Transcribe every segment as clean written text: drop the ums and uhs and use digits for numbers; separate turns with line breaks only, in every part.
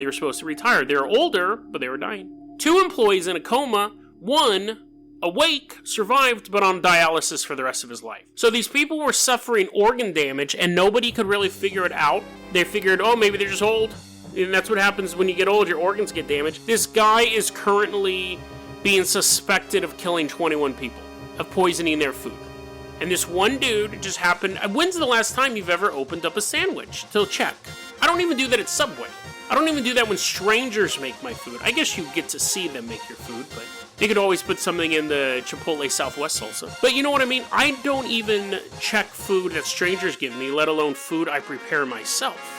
They were supposed to retire. They were older, but they were dying. 2 employees in a coma, 1 awake, survived, but on dialysis for the rest of his life. So these people were suffering organ damage, and nobody could really figure it out. They figured, oh, maybe they're just old. And that's what happens when you get old, your organs get damaged. This guy is currently being suspected of killing 21 people, of poisoning their food. And this one dude just happened... When's the last time you've ever opened up a sandwich to check? I don't even do that at Subway. I don't even do that when strangers make my food. I guess you get to see them make your food, but they could always put something in the Chipotle Southwest salsa. But you know what I mean? I don't even check food that strangers give me, let alone food I prepare myself.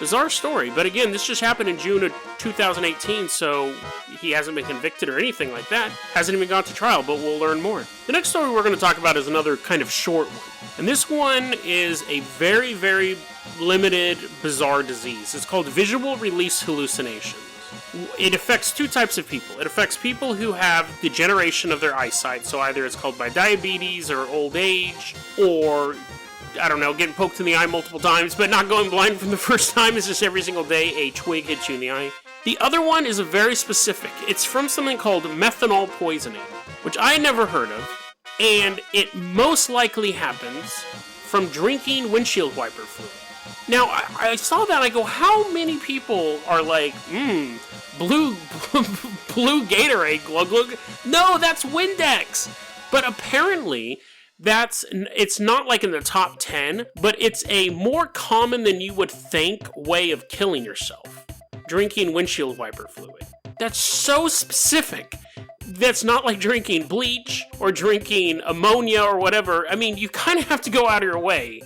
Bizarre story, but again, this just happened in June of 2018, so he hasn't been convicted or anything like that. Hasn't even gone to trial, but we'll learn more. The next story we're going to talk about is another kind of short one. And this one is a very, very limited, bizarre disease. It's called visual release hallucinations. It affects 2 types of people. It affects people who have degeneration of their eyesight, so either it's called by diabetes or old age, or... I don't know, getting poked in the eye multiple times, but not going blind from the first time. Is just every single day a twig hits you in the eye. The other one is a very specific. It's from something called methanol poisoning, which I had never heard of, and it most likely happens from drinking windshield wiper fluid. Now, I saw that, and I go, how many people are like, blue Gatorade, glug glug? No, that's Windex! But apparently... it's not like in the top 10, but it's a more common than you would think way of killing yourself. Drinking windshield wiper fluid. That's so specific. That's not like drinking bleach or drinking ammonia or whatever. I mean, you kind of have to go out of your way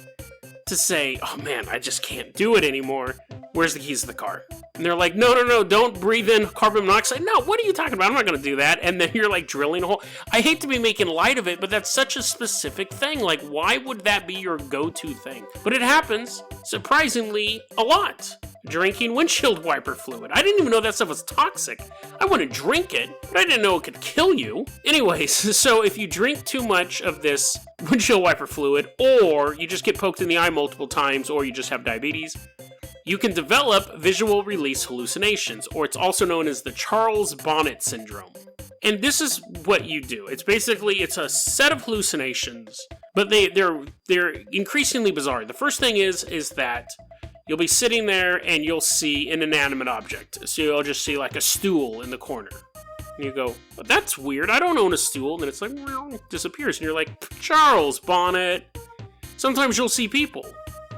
to say, oh man, I just can't do it anymore. Where's the keys to the car? And they're like, no, don't breathe in carbon monoxide. No, what are you talking about? I'm not going to do that. And then you're like drilling a hole. I hate to be making light of it, but that's such a specific thing. Like, why would that be your go-to thing? But it happens, surprisingly, a lot. Drinking windshield wiper fluid. I didn't even know that stuff was toxic. I wouldn't drink it, but I didn't know it could kill you. Anyways, so if you drink too much of this windshield wiper fluid, or you just get poked in the eye multiple times, or you just have diabetes, you can develop visual release hallucinations, or it's also known as the Charles Bonnet syndrome. And this is what you do. It's a set of hallucinations, but they're increasingly bizarre. The first thing is that you'll be sitting there and you'll see an inanimate object. So you'll just see like a stool in the corner. And you go, well, that's weird. I don't own a stool. And then it's like, well, it disappears. And you're like, Charles Bonnet. Sometimes you'll see people.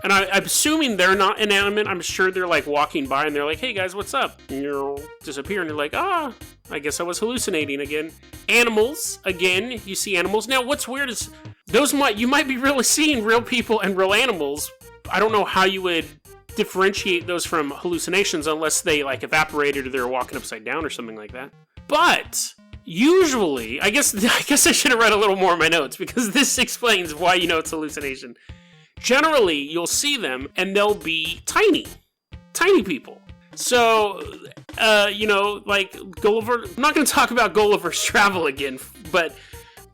And I'm assuming they're not inanimate. I'm sure they're like walking by and they're like, hey guys, what's up? And you'll disappear and you're like, I guess I was hallucinating again. Animals, again, you see animals. Now, what's weird is you might be really seeing real people and real animals. I don't know how you would differentiate those from hallucinations unless they like evaporated or they're walking upside down or something like that. But usually, I guess I should have read a little more in my notes because this explains why you know it's hallucination. Generally, you'll see them, and they'll be tiny people. So, like Gulliver... I'm not going to talk about Gulliver's Travel again, but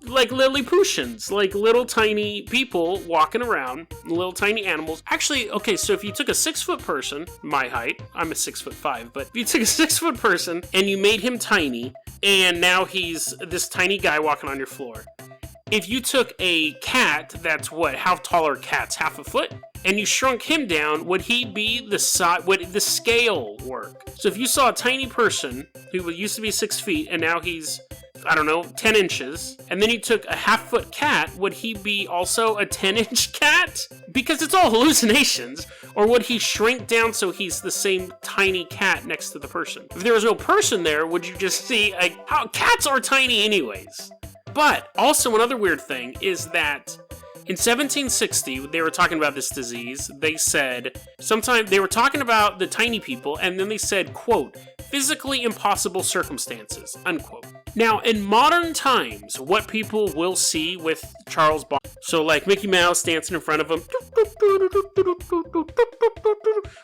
like Lilliputians, like little tiny people walking around, little tiny animals. Actually, okay, so if you took a 6-foot person, my height, I'm a 6'5", but if you took a 6-foot person, and you made him tiny, and now he's this tiny guy walking on your floor... If you took a cat, that's how tall are cats? Half a foot? And you shrunk him down, would he be the size, would the scale work? So if you saw a tiny person who used to be 6 feet and now he's, 10 inches, and then you took a half-foot cat, would he be also a 10-inch cat? Because it's all hallucinations. Or would he shrink down so he's the same tiny cat next to the person? If there was no person there, would you just see, cats are tiny anyways. But also another weird thing is that in 1760, they were talking about this disease. They said, they were talking about the tiny people, and then they said, quote, physically impossible circumstances, unquote. Now, in modern times, what people will see with Charles Bonnet, so like Mickey Mouse dancing in front of him,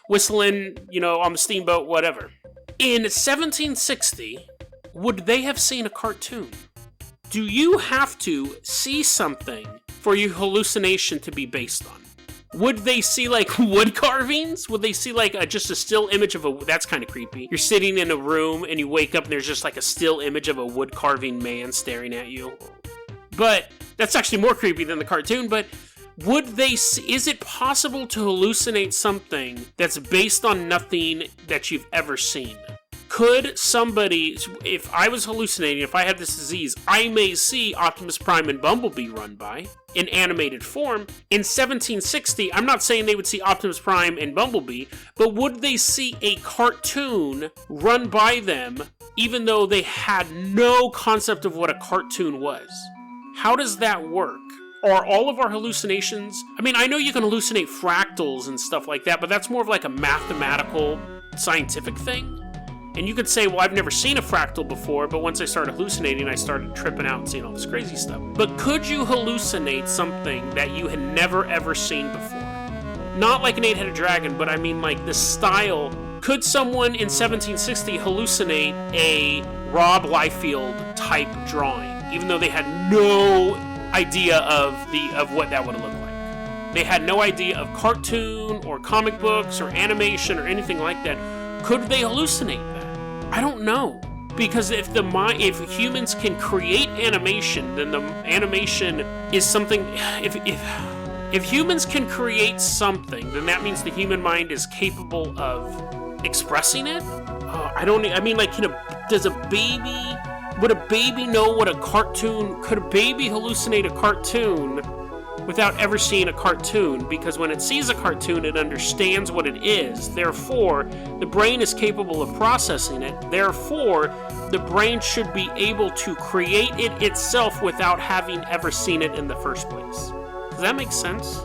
whistling, on the steamboat, whatever. In 1760, would they have seen a cartoon? Do you have to see something for your hallucination to be based on? Would they see, like, wood carvings? Would they see, like, just a still image of a... That's kind of creepy. You're sitting in a room, and you wake up, and there's just, like, a still image of a wood carving man staring at you. But that's actually more creepy than the cartoon, but... Would they see... Is it possible to hallucinate something that's based on nothing that you've ever seen? Could somebody... If I was hallucinating, if I had this disease, I may see Optimus Prime and Bumblebee run by in animated form. In 1760, I'm not saying they would see Optimus Prime and Bumblebee, but would they see a cartoon run by them even though they had no concept of what a cartoon was? How does that work? Are all of our hallucinations... I mean, I know you can hallucinate fractals and stuff like that, but that's more of like a mathematical, scientific thing. And you could say, well, I've never seen a fractal before, but once I started hallucinating, I started tripping out and seeing all this crazy stuff. But could you hallucinate something that you had never, ever seen before? Not like an 8-headed dragon, but I mean like the style. Could someone in 1760 hallucinate a Rob Liefeld type drawing, even though they had no idea of what that would have looked like? They had no idea of cartoon or comic books or animation or anything like that. Could they hallucinate that? I don't know, because if humans can create animation, then the animation is something. If humans can create something, then that means the human mind is capable of expressing it. Would a baby know what a cartoon? Could a baby hallucinate a cartoon without ever seeing a cartoon? Because when it sees a cartoon, it understands what it is. Therefore, the brain is capable of processing it. Therefore, the brain should be able to create it itself without having ever seen it in the first place. Does that make sense?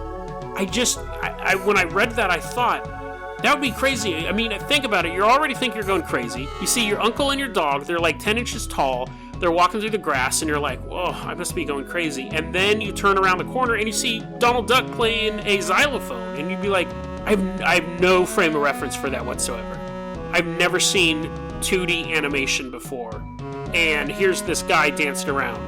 When I read that, I thought, that would be crazy. I mean, think about it. You already think you're going crazy. You see your uncle and your dog, they're like 10 inches tall. They're walking through the grass, and you're like, whoa, I must be going crazy. And then you turn around the corner, and you see Donald Duck playing a xylophone. And you'd be like, I have no frame of reference for that whatsoever. I've never seen 2D animation before. And here's this guy dancing around.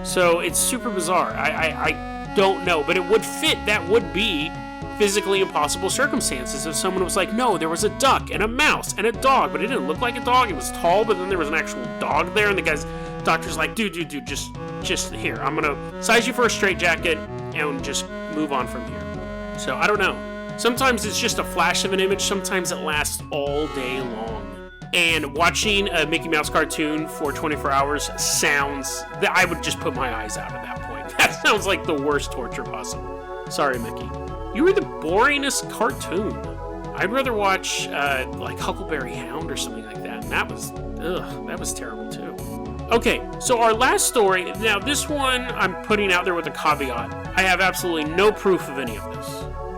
So it's super bizarre. I don't know. But it would fit. That would be physically impossible circumstances if someone was like, no, there was a duck and a mouse and a dog, but it didn't look like a dog. It was tall, but then there was an actual dog there, and the doctor's like, dude, just here. I'm gonna size you for a straitjacket and just move on from here. So I don't know. Sometimes it's just a flash of an image. Sometimes it lasts all day long. And watching a Mickey Mouse cartoon for 24 hours sounds that I would just put my eyes out at that point. That sounds like the worst torture possible. Sorry, Mickey. You were the boringest cartoon. I'd rather watch like Huckleberry Hound or something like that. And that was terrible too. Okay, so our last story. Now this one I'm putting out there with a caveat. I have absolutely no proof of any of this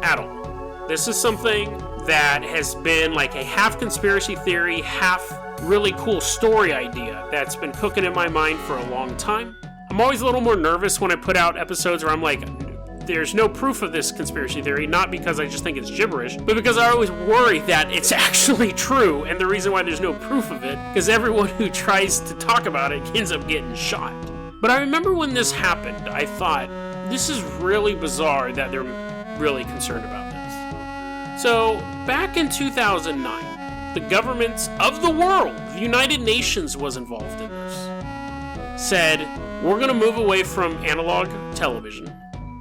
at all. This is something that has been like a half conspiracy theory, half really cool story idea that's been cooking in my mind for a long time. I'm always a little more nervous when I put out episodes where I'm like, there's no proof of this conspiracy theory, not because I just think it's gibberish, but because I always worry that it's actually true, and the reason why there's no proof of it, because everyone who tries to talk about it ends up getting shot. But I remember when this happened, I thought, this is really bizarre that they're really concerned about this. So, back in 2009, the governments of the world, the United Nations was involved in this, said, we're going to move away from analog television,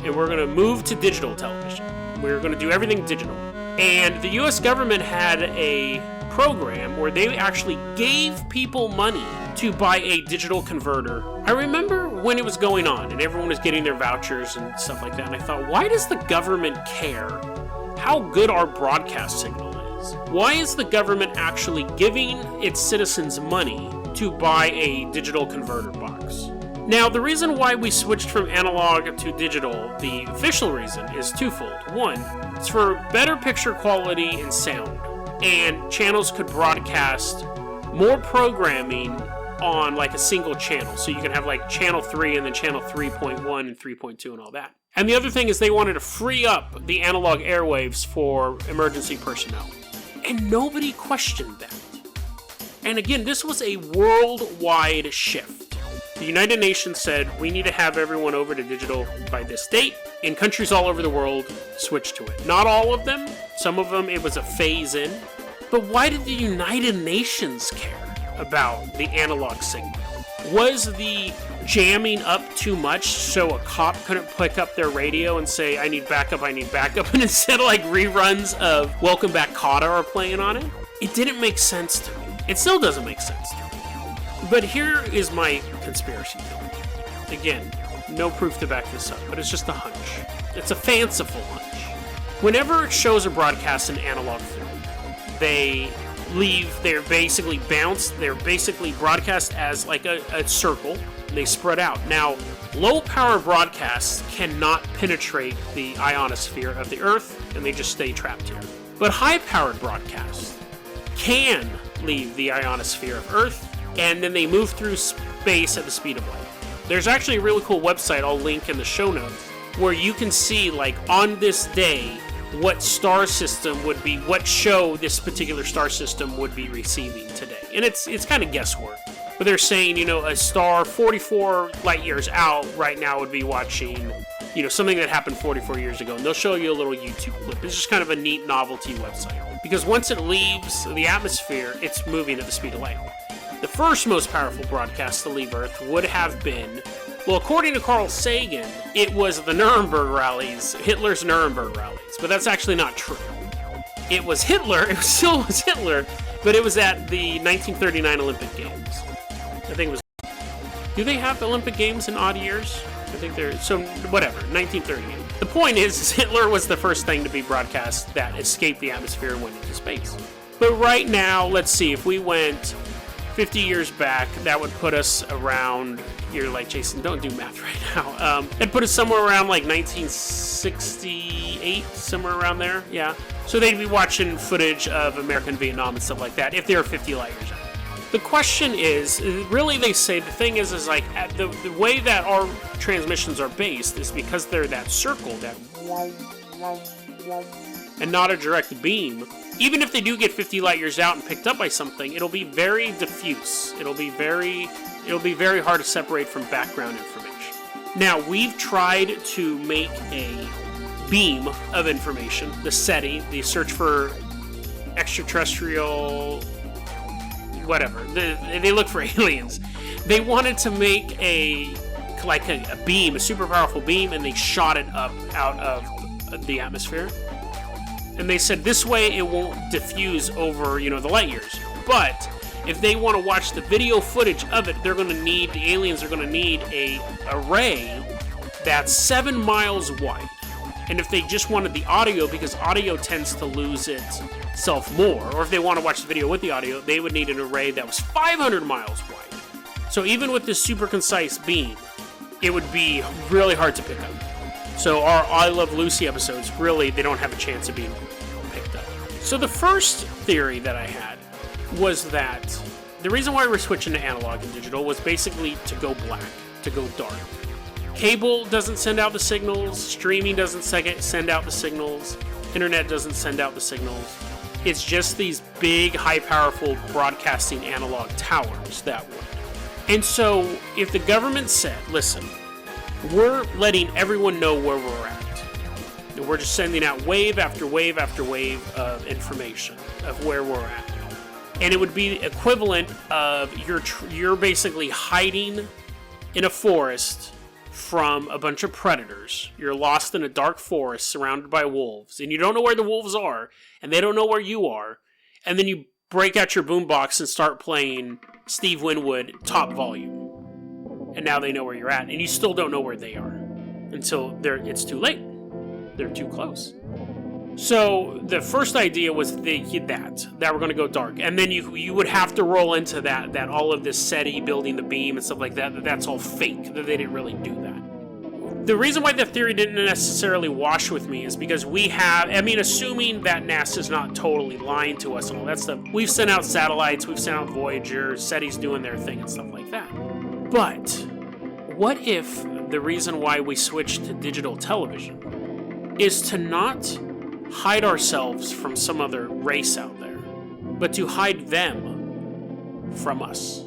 and we're going to move to digital television. We're going to do everything digital. And the US government had a program where they actually gave people money to buy a digital converter. I remember when it was going on and everyone was getting their vouchers and stuff like that, and I thought, why does the government care how good our broadcast signal is? Why is the government actually giving its citizens money to buy a digital converter box? Now, the reason why we switched from analog to digital, the official reason, is twofold. One, it's for better picture quality and sound, and channels could broadcast more programming on like a single channel. So you can have like channel 3 and then channel 3.1 and 3.2 and all that. And the other thing is they wanted to free up the analog airwaves for emergency personnel. And nobody questioned that. And again, this was a worldwide shift. The United Nations said, we need to have everyone over to digital by this date. in countries all over the world switched to it. Not all of them. Some of them, it was a phase in. But why did the United Nations care about the analog signal? Was the jamming up too much so a cop couldn't pick up their radio and say, I need backup, and instead of like reruns of Welcome Back Kotter are playing on it? It didn't make sense to me. It still doesn't make sense to me. But here is my conspiracy theory. Again, no proof to back this up, but it's just a hunch. It's a fanciful hunch. Whenever shows are broadcast in analog form, they leave, they're basically bounced, they're basically broadcast as like a circle, and they spread out. Now, low power broadcasts cannot penetrate the ionosphere of the Earth, and they just stay trapped here. But high powered broadcasts can leave the ionosphere of Earth, and then they move through space at the speed of light. There's actually a really cool website I'll link in the show notes, where you can see, like, on this day, what star system would be, what show this particular star system would be receiving today. And it's kind of guesswork. But they're saying, you know, a star 44 light years out right now would be watching, you know, something that happened 44 years ago. And they'll show you a little YouTube clip. It's just kind of a neat novelty website. Because once it leaves the atmosphere, it's moving at the speed of light. The first most powerful broadcast to leave Earth would have been, well, according to Carl Sagan, it was the Nuremberg rallies, Hitler's Nuremberg rallies. But that's actually not true. It was Hitler, it still was Hitler, but it was at the 1939 Olympic Games. I think it was... Do they have Olympic Games in odd years? I think they're... So, whatever, 1938. The point is Hitler was the first thing to be broadcast that escaped the atmosphere and went into space. But right now, let's see, if we went 50 years back, that would put us around... You're like, Jason, don't do math right now. That'd put us somewhere around like 1968, somewhere around there, yeah. So they'd be watching footage of American Vietnam and stuff like that if they were 50 light years out. The question is, really they say, the thing is like, the way that our transmissions are based is because they're that circle, that and not a direct beam. Even if they do get 50 light years out and picked up by something, it'll be very diffuse. It'll be very hard to separate from background information. Now, we've tried to make a beam of information, the SETI, the Search for Extraterrestrial... whatever. They look for aliens. They wanted to make a beam, a super powerful beam, and they shot it up out of the atmosphere. And they said this way it won't diffuse over, you know, the light years. But if they want to watch the video footage of it, the aliens are going to need a array that's 7 miles wide. And if they just wanted the audio, because audio tends to lose itself more, or if they want to watch the video with the audio, they would need an array that was 500 miles wide. So even with this super concise beam, it would be really hard to pick up. So our I Love Lucy episodes, really, they don't have a chance of being picked up. So the first theory that I had was that the reason why we're switching to analog and digital was basically to go black, to go dark. Cable doesn't send out the signals, streaming doesn't send out the signals, internet doesn't send out the signals. It's just these big, high-powerful broadcasting analog towers that would. And so if the government said, listen, we're letting everyone know where we're at. And we're just sending out wave after wave after wave of information of where we're at. And it would be equivalent of you're basically hiding in a forest from a bunch of predators. You're lost in a dark forest surrounded by wolves, and you don't know where the wolves are, and they don't know where you are. And then you break out your boombox and start playing Steve Winwood top volume. And now they know where you're at, and you still don't know where they are until it's too late. They're too close. So the first idea was that we're going to go dark, and then you would have to roll into that all of this SETI building the beam and stuff like that's all fake, that they didn't really do that. The reason why the theory didn't necessarily wash with me is because assuming that NASA's not totally lying to us and all that stuff, we've sent out satellites, we've sent out Voyager, SETI's doing their thing and stuff like that. But what if the reason why we switched to digital television is to not hide ourselves from some other race out there, but to hide them from us?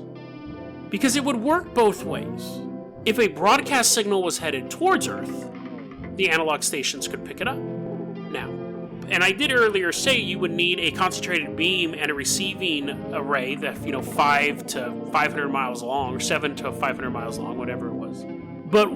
Because it would work both ways. If a broadcast signal was headed towards Earth, the analog stations could pick it up. Now, and I did earlier say you would need a concentrated beam and a receiving array that, 5 to 500 miles long, or 7 to 500 miles long, whatever it was. But